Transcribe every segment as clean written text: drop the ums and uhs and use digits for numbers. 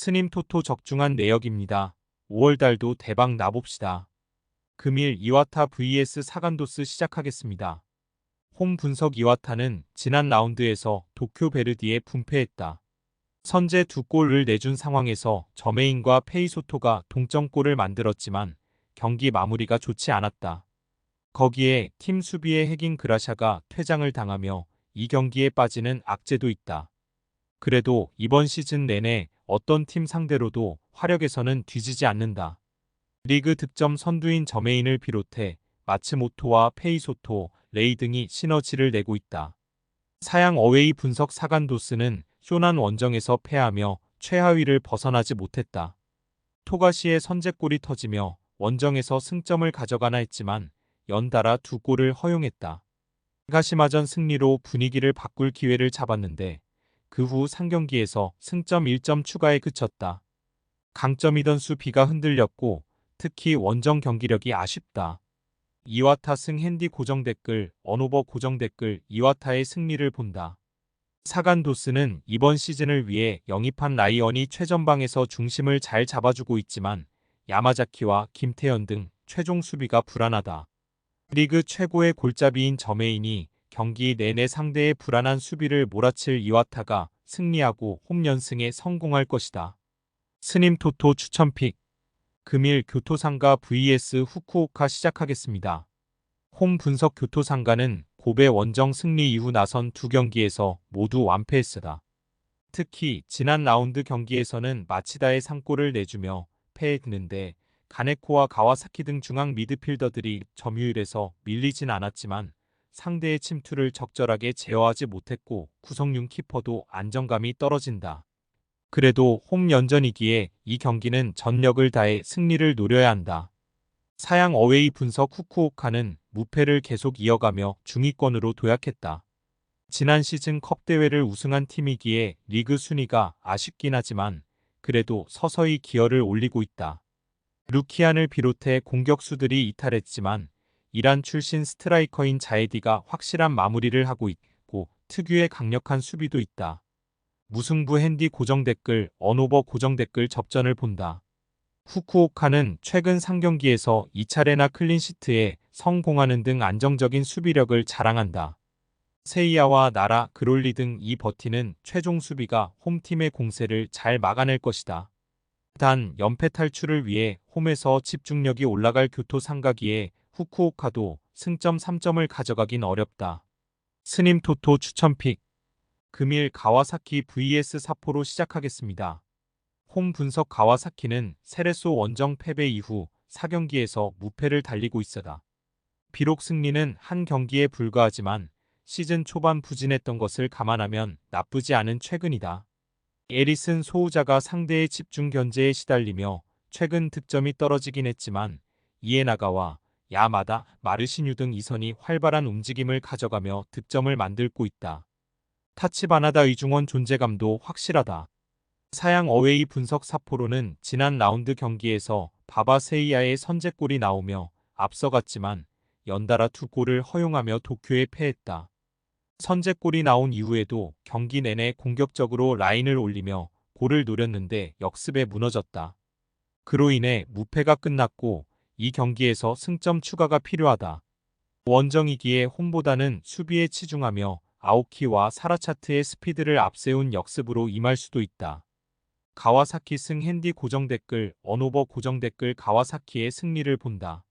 스님 토토 적중한 내역입니다. 5월달도 대박 나봅시다. 금일 이와타 vs 사간도스 시작하겠습니다. 홈 분석 이와타는 지난 라운드에서 도쿄 베르디에 분패했다. 선제 2골을 내준 상황에서 저메인과 페이소토가 동점골을 만들었지만 경기 마무리가 좋지 않았다. 거기에 팀 수비의 핵인 그라샤가 퇴장을 당하며 이 경기에 빠지는 악재도 있다. 그래도 이번 시즌 내내 어떤 팀 상대로도 화력에서는 뒤지지 않는다. 리그 득점 선두인 저메인을 비롯해 마츠모토와 페이소토, 레이 등이 시너지를 내고 있다. 사양 어웨이 분석 사간도스는 쇼난 원정에서 패하며 최하위를 벗어나지 못했다. 토가시의 선제골이 터지며 원정에서 승점을 가져가나 했지만 연달아 2골을 허용했다. 가시마전 승리로 분위기를 바꿀 기회를 잡았는데 그 후 3경기에서 승점 1점 추가에 그쳤다. 강점이던 수비가 흔들렸고 특히 원정 경기력이 아쉽다. 이와타 승 핸디 고정 댓글, 언오버 고정 댓글 이와타의 승리를 본다. 사간도스는 이번 시즌을 위해 영입한 라이언이 최전방에서 중심을 잘 잡아주고 있지만 야마자키와 김태현 등 최종 수비가 불안하다. 리그 최고의 골잡이인 저메인이 경기 내내 상대의 불안한 수비를 몰아칠 이와타가 승리하고 홈 연승에 성공할 것이다. 스님 토토 추천픽. 금일 교토상가 vs 후쿠오카 시작하겠습니다. 홈 분석 교토상가는 고베 원정 승리 이후 나선 두 경기에서 모두 완패했으다. 특히 지난 라운드 경기에서는 마치다의 3골을 내주며 패했는데 가네코와 가와사키 등 중앙 미드필더들이 점유율에서 밀리진 않았지만 상대의 침투를 적절하게 제어하지 못했고 구성윤 키퍼도 안정감이 떨어진다. 그래도 홈 연전이기에 이 경기는 전력을 다해 승리를 노려야 한다. 사양 어웨이 분석 후쿠오카는 무패를 계속 이어가며 중위권으로 도약했다. 지난 시즌 컵 대회를 우승한 팀이기에 리그 순위가 아쉽긴 하지만 그래도 서서히 기어를 올리고 있다. 루키안을 비롯해 공격수들이 이탈했지만 이란 출신 스트라이커인 자에디가 확실한 마무리를 하고 있고 특유의 강력한 수비도 있다. 무승부 핸디 고정 댓글, 언오버 고정 댓글 접전을 본다. 후쿠오카는 최근 3경기에서 2차례나 클린시트에 성공하는 등 안정적인 수비력을 자랑한다. 세이야와 나라, 그롤리 등 이 버티는 최종 수비가 홈팀의 공세를 잘 막아낼 것이다. 단 연패 탈출을 위해 홈에서 집중력이 올라갈 교토 상가기에 후쿠오카도 승점 3점을 가져가긴 어렵다. 스님 토토 추천픽. 금일 가와사키 vs 사포로 시작하겠습니다. 홈 분석 가와사키는 세레소 원정 패배 이후 4경기에서 무패를 달리고 있어다. 비록 승리는 한 경기에 불과하지만 시즌 초반 부진했던 것을 감안하면 나쁘지 않은 최근이다. 에리슨 소우자가 상대의 집중 견제에 시달리며 최근 득점이 떨어지긴 했지만 이에나가와 야마다, 마르시뉴 등 이선이 활발한 움직임을 가져가며 득점을 만들고 있다. 타치바나다 이중원 존재감도 확실하다. 사양 어웨이 분석 사포로는 지난 라운드 경기에서 바바세이아의 선제골이 나오며 앞서갔지만 연달아 2골을 허용하며 도쿄에 패했다. 선제골이 나온 이후에도 경기 내내 공격적으로 라인을 올리며 골을 노렸는데 역습에 무너졌다. 그로 인해 무패가 끝났고 이 경기에서 승점 추가가 필요하다. 원정이기에 홈보다는 수비에 치중하며 아오키와 사라차트의 스피드를 앞세운 역습으로 임할 수도 있다. 가와사키 승 핸디 고정 댓글, 언오버 고정 댓글 가와사키의 승리를 본다.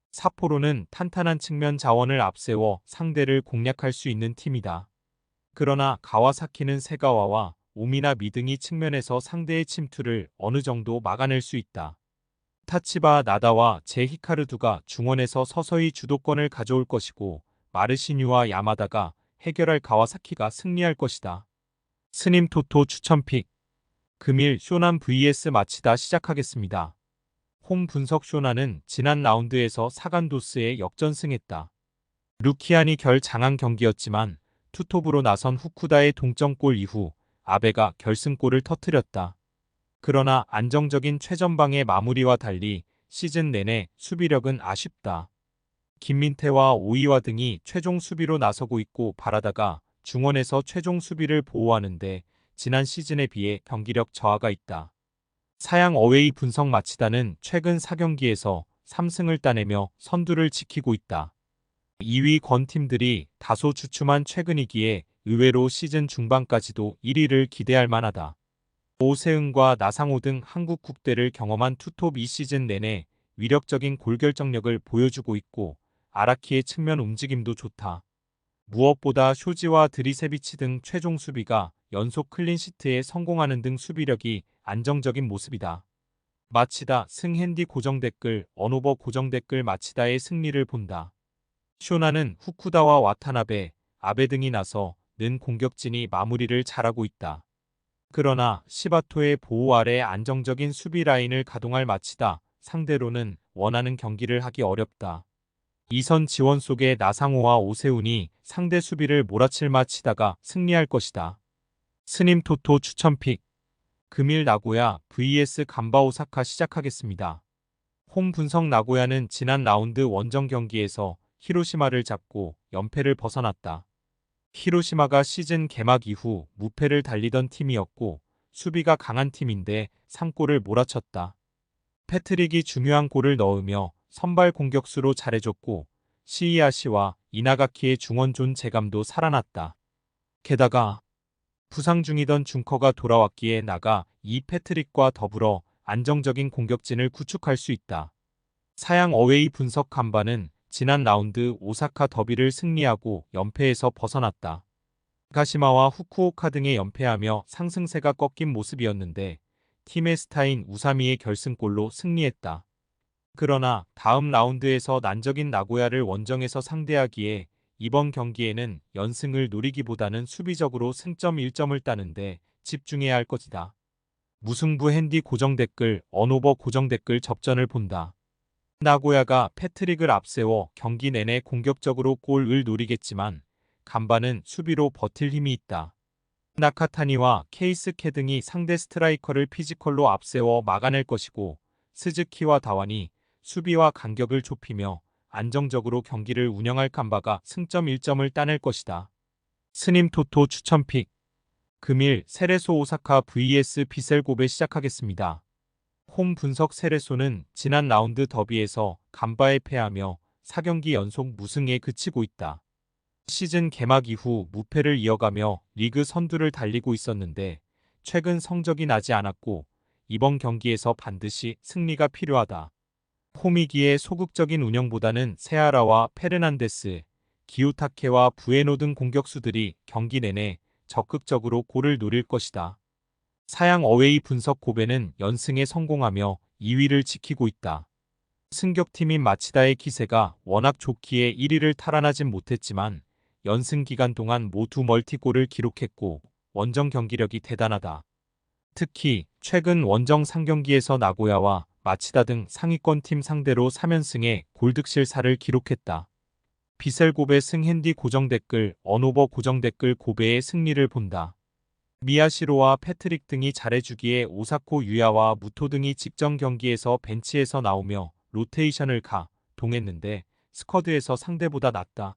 사포로는 탄탄한 측면 자원을 앞세워 상대를 공략할 수 있는 팀이다. 그러나 가와사키는 세가와와 오미나 미등이 측면에서 상대의 침투를 어느 정도 막아낼 수 있다. 타치바 나다와 제 히카르두가 중원에서 서서히 주도권을 가져올 것이고 마르시뉴와 야마다가 해결할 가와사키가 승리할 것이다. 스님 토토 추천픽. 금일 쇼난 vs 마치다 시작하겠습니다. 홈 분석 쇼나는 지난 라운드에서 사간도스에 역전승했다. 루키안이 결장한 경기였지만 투톱으로 나선 후쿠다의 동점골 이후 아베가 결승골을 터뜨렸다. 그러나 안정적인 최전방의 마무리와 달리 시즌 내내 수비력은 아쉽다. 김민태와 오이와 등이 최종 수비로 나서고 있고 바라다가 중원에서 최종 수비를 보호하는데 지난 시즌에 비해 경기력 저하가 있다. 사양 어웨이 분석 마치다는 최근 4경기에서 3승을 따내며 선두를 지키고 있다. 2위 권 팀들이 다소 주춤한 최근이기에 의외로 시즌 중반까지도 1위를 기대할 만하다. 오세훈과 나상호 등 한국 국대를 경험한 투톱 이 시즌 내내 위력적인 골결정력을 보여주고 있고 아라키의 측면 움직임도 좋다. 무엇보다 쇼지와 드리세비치 등 최종 수비가 연속 클린시트에 성공하는 등 수비력이 안정적인 모습이다. 마치다 승핸디 고정 댓글 언오버 고정 댓글 마치다의 승리를 본다. 쇼나는 후쿠다와 와타나베, 아베 등이 나서 는 공격진이 마무리를 잘하고 있다. 그러나 시바토의 보호 아래 안정적인 수비 라인을 가동할 마치다 상대로는 원하는 경기를 하기 어렵다. 이선 지원 속에 나상호와 오세훈이 상대 수비를 몰아칠 마치다가 승리할 것이다. 스님 토토 추천픽 금일 나고야 vs 간바 오사카 시작하겠습니다. 홈 분석 나고야는 지난 라운드 원정 경기에서 히로시마를 잡고 연패를 벗어났다. 히로시마가 시즌 개막 이후 무패를 달리던 팀이었고 수비가 강한 팀인데 3골을 몰아쳤다. 패트릭이 중요한 골을 넣으며 선발 공격수로 잘해줬고 시이아시와 이나가키의 중원존 재감도 살아났다. 게다가 부상 중이던 중커가 돌아왔기에 나가 이 패트릭과 더불어 안정적인 공격진을 구축할 수 있다. 사양 어웨이 분석 간바는 지난 라운드 오사카 더비를 승리하고 연패에서 벗어났다. 가시마와 후쿠오카 등에 연패하며 상승세가 꺾인 모습이었는데 팀의 스타인 우사미의 결승골로 승리했다. 그러나 다음 라운드에서 난적인 나고야를 원정에서 상대하기에 이번 경기에는 연승을 노리기보다는 수비적으로 승점 1점을 따는데 집중해야 할 것이다. 무승부 핸디 고정 댓글 언오버 고정 댓글 접전을 본다. 나고야가 패트릭을 앞세워 경기 내내 공격적으로 골을 노리겠지만 간바는 수비로 버틸 힘이 있다. 나카타니와 케이스케 등이 상대 스트라이커를 피지컬로 앞세워 막아낼 것이고 스즈키와 다완이 수비와 간격을 좁히며 안정적으로 경기를 운영할 간바가 승점 1점을 따낼 것이다. 스님 토토 추천픽 금일 세레소 오사카 vs 비셀고베 시작하겠습니다. 홈 분석 세레소는 지난 라운드 더비에서 간바에 패하며 4경기 연속 무승에 그치고 있다. 시즌 개막 이후 무패를 이어가며 리그 선두를 달리고 있었는데 최근 성적이 나지 않았고 이번 경기에서 반드시 승리가 필요하다. 홈이기에 소극적인 운영보다는 세아라와 페르난데스, 기우타케와 부에노 등 공격수들이 경기 내내 적극적으로 골을 노릴 것이다. 사양 어웨이 분석 고베는 연승에 성공하며 2위를 지키고 있다. 승격팀인 마치다의 기세가 워낙 좋기에 1위를 탈환하진 못했지만 연승 기간 동안 모두 멀티골을 기록했고 원정 경기력이 대단하다. 특히 최근 원정 3경기에서 나고야와 마치다 등 상위권 팀 상대로 3연승에 골득실사를 기록했다. 비셀고베 승핸디 고정 댓글 언오버 고정 댓글 고베의 승리를 본다. 미야시로와 패트릭 등이 잘해주기에 오사코 유야와 무토 등이 직전 경기에서 벤치에서 나오며 로테이션을 동했는데 스쿼드에서 상대보다 낫다.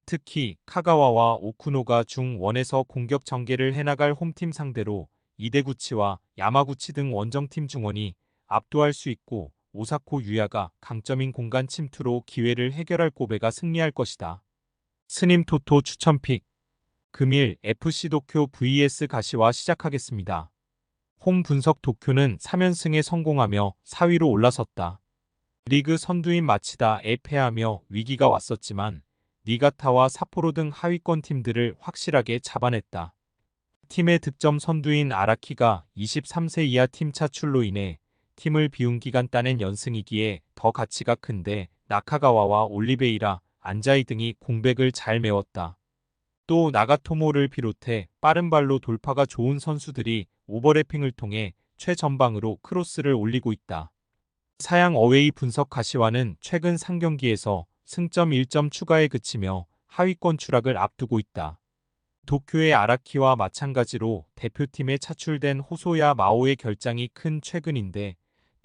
특히 카가와와 오쿠노가 중1에서 공격 전개를 해나갈 홈팀 상대로 이데구치와 야마구치 등 원정팀 중원이 압도할 수 있고 오사코 유야가 강점인 공간 침투로 기회를 해결할 고베가 승리할 것이다. 스님 토토 추천픽 금일 FC 도쿄 vs 가시와 시작하겠습니다. 홈 분석 도쿄는 3연승에 성공하며 4위로 올라섰다. 리그 선두인 마치다에 패하며 위기가 왔었지만 니가타와 삿포로 등 하위권 팀들을 확실하게 잡아냈다. 팀의 득점 선두인 아라키가 23세 이하 팀 차출로 인해 팀을 비운 기간 따낸 연승이기에 더 가치가 큰데 나카가와와 올리베이라, 안자이 등이 공백을 잘 메웠다. 또 나가토모를 비롯해 빠른 발로 돌파가 좋은 선수들이 오버래핑을 통해 최전방으로 크로스를 올리고 있다. 사양 어웨이 분석 가시와는 최근 3경기에서 승점 1점 추가에 그치며 하위권 추락을 앞두고 있다. 도쿄의 아라키와 마찬가지로 대표팀에 차출된 호소야 마오의 결장이 큰 최근인데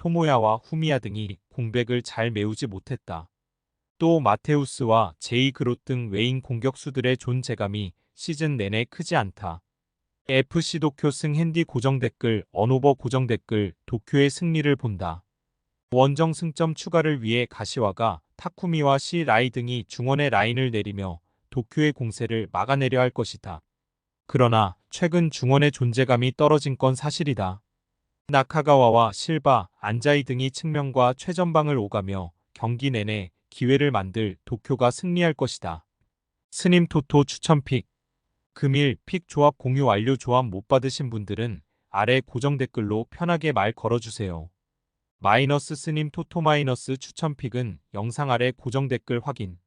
토모야와 후미야 등이 공백을 잘 메우지 못했다. 또 마테우스와 제이 그롯 등 외인 공격수들의 존재감이 시즌 내내 크지 않다. FC 도쿄 승 핸디 고정 댓글 언오버 고정 댓글 도쿄의 승리를 본다. 원정 승점 추가를 위해 가시와가 타쿠미와 시라이 등이 중원의 라인을 내리며 도쿄의 공세를 막아내려 할 것이다. 그러나 최근 중원의 존재감이 떨어진 건 사실이다. 나카가와와 실바, 안자이 등이 측면과 최전방을 오가며 경기 내내 기회를 만들 도쿄가 승리할 것이다. 스님 토토 추천픽. 금일 픽 조합 공유 완료. 조합 못 받으신 분들은 아래 고정 댓글로 편하게 말 걸어주세요. 마이너스 스님 토토 마이너스 추천픽은 영상 아래 고정 댓글 확인.